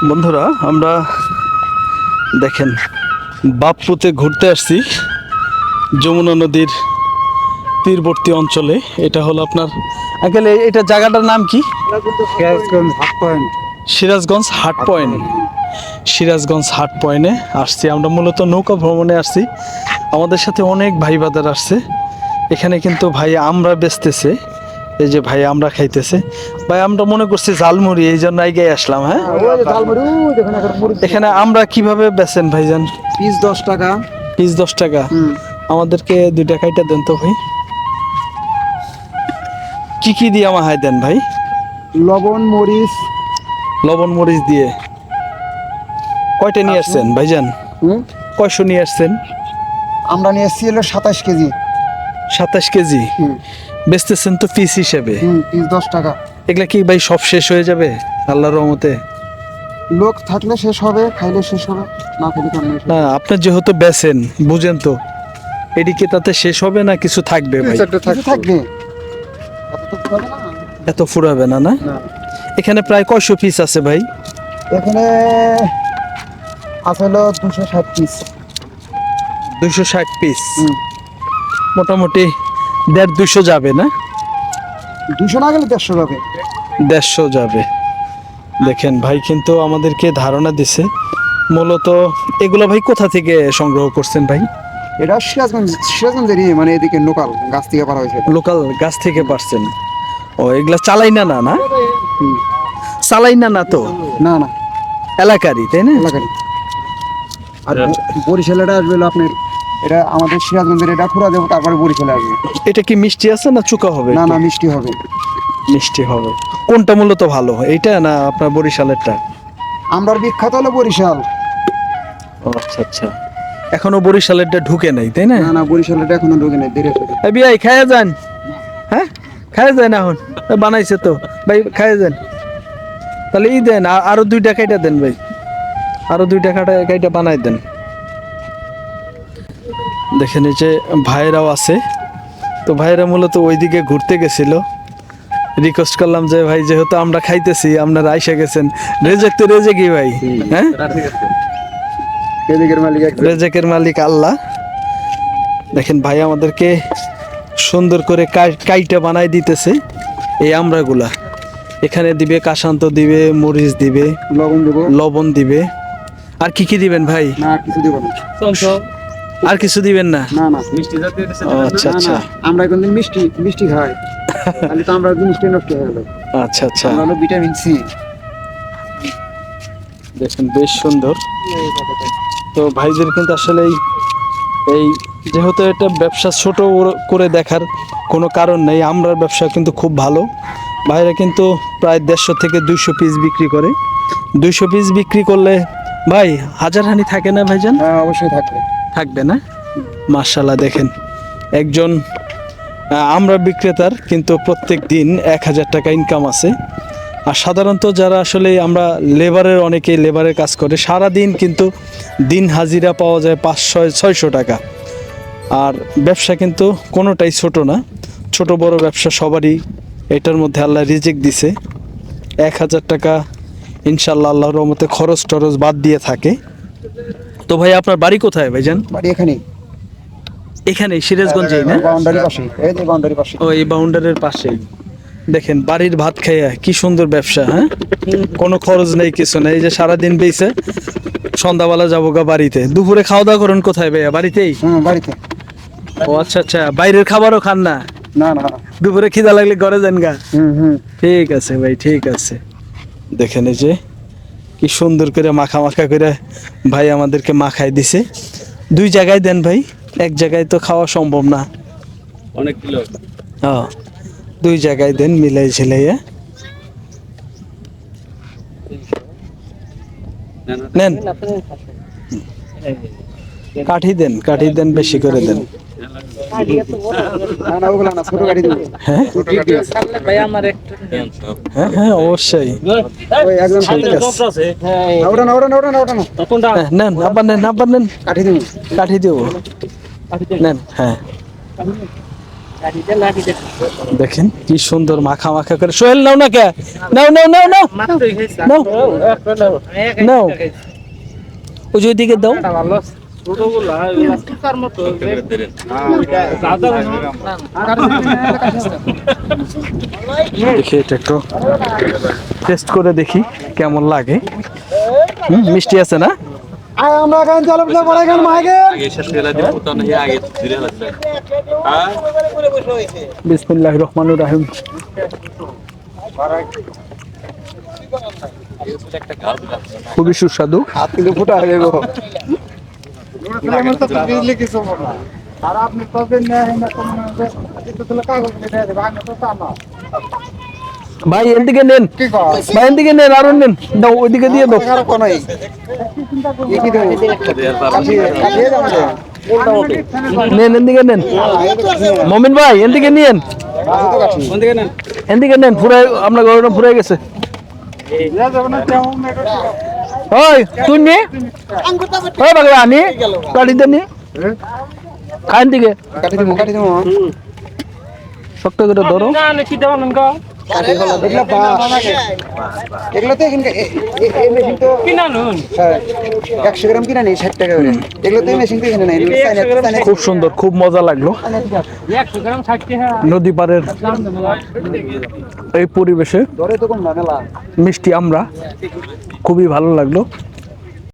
বন্ধুরা আমরা দেখেন বাপ্পুতে ঘুরতে আসছি যমুনা নদীর তীরবর্তী অঞ্চলে। এটা হলো আপনার আঙ্কেল এটা জায়গাটার নাম কি? সিরাজগঞ্জ হাট পয়েন্ট। সিরাজগঞ্জ হাট পয়েন্টে আসছি আমরা, মূলত নৌকা ভ্রমণে আসছি। আমাদের সাথে অনেক ভাই বাদার আসছে। এখানে কিন্তু ভাই আমরা বেচতেছে, এই যে ভাই আমরা খাইতেছে। ভাই আমরা মনে করছি ঝালমুড়ি, এই জন্য আগে আসলাম। হ্যাঁ, এখানে আমরা কিভাবে বেচেন ভাইজান? পিস 10 টাকা। পিস 10 টাকা। আমাদেরকে 2 টাকাইটা দেন তো ভাই। কি কি দিয়ে মাহাই দেন ভাই? লবণ মরিচ। লবণ মরিচ দিয়ে। কয়টা নিয়ে আসছেন ভাইজান? কয়শো নিয়ে আসছেন? আমরা নিয়ে এসেছি হলো 27 কেজি। 27 কেজি বেচতেছেন তো পিস হিসেবে? পিস 10 টাকা। এগুলা কি ভাই সব শেষ হয়ে যাবে আল্লাহর রহমতে? লোক থাকলে শেষ হবে, খাইলে শেষ হবে, না খাইলে কেমন শেষ হবে? না আপনার যেহেতু বেচেন বুঝেন তো, এদিকে তাতে শেষ হবে না কিছু থাকবে ভাই? কিছু থাকবে। এত ফুরাবে না। না এখানে প্রায় কয়শো পিস আছে ভাই? এখানে আছে হলো 260 পিস। 260 পিস, মোটামুটি 150-200 যাবে না? 200 না গেলে 150 যাবে। 150 যাবে। দেখেন ভাই কিন্তু আমাদেরকে ধারণা দিছে। মূলত এগুলো ভাই কোথা থেকে সংগ্রহ করছেন ভাই? এটা সিরাজগঞ্জেরই, মানে এদিকে লোকাল গাছ থেকে পারা হয়েছে। লোকাল গাছ থেকে পারছেন? ও এগুলা চালাই না? না চালাই না তো? না না, এলাকারই, তাই না? এলাকারই। আর বরিশালেটা আসবে হলো আপনার, এটা আমাদের সিরাজগঞ্জের, এটা খুঁড়া দেবো তারপরে বরিশালে আসবে। এটা কি মিষ্টি আছে না চুকা হবে? না না, মিষ্টি হবে। মিষ্টি হবে। কোনটা মূলত ভালো, এইটা না আপনার বরিশালেরটা? আমরা বিখ্যাত হলো বরিশাল। ও আচ্ছা আচ্ছা, এখনো বরিশালেরটা ঢুকে নাই তাই না? না না, বরিশালেটা এখনো ঢোকে নাই, ধীরে ধীরে। এই ভাই খায়া যান। হ্যাঁ খায়া যান, এখন বানাইছে তো ভাই, খায়া যান। তাহলে ই দেন, আরো 2 টাকাইটা দেন ভাই, আরো 2 টাকাটা একাইটা বানাই দেন। দেখেন এই যে ভাইরাও আছে, তো ভাইরা মূলত ওইদিকে ঘুরতে গেছিল। রিকোয়েস্ট করলাম যে ভাই যেহেতু আমরা খাইতেছি আপনারা আইসা গেছেন, রেজেক তো রেজেকই ভাই। হ্যাঁ, রেজেকের মালিক আল্লাহ। দেখেন ভাই আমাদেরকে সুন্দর করে কাইটা বানাই দিতেছে এই আমড়াগুলা। এখানে দিবে কাশান্ত দিবে, মরিচ দিবে, লবণ দিবে। আর কি কি দিবেন ভাই? না কিছু দিব না। আর কিছু দিবেন না? না না, মিষ্টি জাতীয় আচ্ছা আচ্ছা। আমরা কোনদিন মিষ্টি মিষ্টি খাই, তাহলে তো আমরা মিষ্টি নষ্ট হয়ে গেল। আচ্ছা আচ্ছা, আমরা হলো ভিটামিন সি। দেখেন বেশ সুন্দর। তো ভাইদের কিন্তু আসলে এই যেহেতু এটা ব্যবসা ছোট করে দেখার কোনো কারণ নেই, আমরার ব্যবসা কিন্তু খুব ভালো। ভাইরা কিন্তু প্রায় 150 থেকে 200 পিস বিক্রি করে। 200 পিস বিক্রি করলে ভাই হাজারহানি থাকে না ভাইজান? হ্যাঁ অবশ্যই থাকবে। থাকবে না? মাশাআল্লাহ, দেখেন একজন আমরা বিক্রেতার কিন্তু প্রত্যেক দিন 1000 টাকা ইনকাম আছে। আর সাধারণত যারা আসলে আমরা লেবারের, অনেকেই লেবারের কাজ করে, সারা দিন কিন্তু দিন হাজিরা পাওয়া যায় 500-600 টাকা। আর ব্যবসা কিন্তু কোনোটাই ছোট না, ছোট বড় ব্যবসা সবারই এটার মধ্যে আল্লাহ রিজিক দিছে। 1000 টাকা ইনশাল্লাহ আল্লাহর রহমতে খরচ টরচ বাদ দিয়ে থাকে। তো ভাই আপনার বাড়ি কোথায় ভাইজান? বাড়ি এখানেই। এখানেই সিরাজগঞ্জেই না? বাউন্ডারি পাশে, এই যে বাউন্ডারি পাশে। ও এই বাউন্ডারির পাশেই। দেখেন বাড়ির ভাত খাইয়া কি সুন্দর ব্যবসা। হ্যাঁ, কোনো খরচ নেই, কিছু নেই। এই যে সারাদিন বেইছে, সন্ধ্যাবেলা যাবো গা বাড়িতে। দুপুরে খাওয়া দাওয়া করেন কোথায় ভাইয়া? বাড়িতেই? বাড়িতে। ও আচ্ছা আচ্ছা, বাইরের খাবারও খান না? না না, দুপুরে খিদা লাগলে ঘরে যান গা? ঠিক আছে ভাই, ঠিক আছে। দেখেন এই যে কি সুন্দর করে মাখা মাখা করে ভাই আমাদেরকে মাখাই দিছে। 2 জায়গায় দেন ভাই, এক জায়গায় তো খাওয়া সম্ভব না, অনেক কিলো। হ্যাঁ, 2 জায়গায় দেন মিলাই ঝিলাইয়া। নেন, কাঠি দেন, কাঠি দেন, বেশি করে দেন। হ্যাঁ হ্যাঁ হ্যাঁ অবশ্যই। নেন, আবার নেন, আবার নেন, কাঠি দেবো নেন। হ্যাঁ দেখেন কি সুন্দর মাখা মাখা করে। সোহেল নাও না কে, নাও নাও নাও নাও নাও নাও, ওই যে ওইদিকে দাও। দেখি এটা একটু টেস্ট করে দেখি কেমন লাগে। মিষ্টি আছে না? আমরা গান চালাবো না, বড় গান মাগে বিসমিল্লাহির রহমানির রহিম। খুবই সুস্বাদু। হাত কিন্তু ফুটা হয়ে গেল। আর আপনি কবেন না না কোন না তো কাগজ নিয়ে দেব, আমি তো তা না। ভাই এদিকে নেন, কি কয় ভাই এদিকে নেন, আরো নেন, দাও ওইদিকে দিয়ে দাও। আর কোন নাই কি দেব কাটিয়ে দাও না উল্টা ওঠে নেন এদিকে নেন, মমিন ভাই এদিকে নিয়েন, তো কাটি ওদিকে না এদিকে নেন, ফুরাই আপনার গরুটা ফুরাই গেছে। ইয়া যাব না তেমন ওই তুই নি, ওই বাগলা আনি কাটি দেনি খান দিকে কাটি দেব শক্ত করে ধরো। কাটি হলো দেখলা বা এগুলো তো এখানে এই মেশিন তো কিনা নুন 100 গ্রাম কিনা নেই 60 টাকা করে। এগুলো তো এই মেশিন তো এখানে নাই, খুব সুন্দর, খুব মজা লাগলো 100 গ্রাম 60 টাকা নদী পাড়ের এই পরিবেশে ধরে তো কম না মেলা মিষ্টি আমরা খুবই ভালো লাগলো।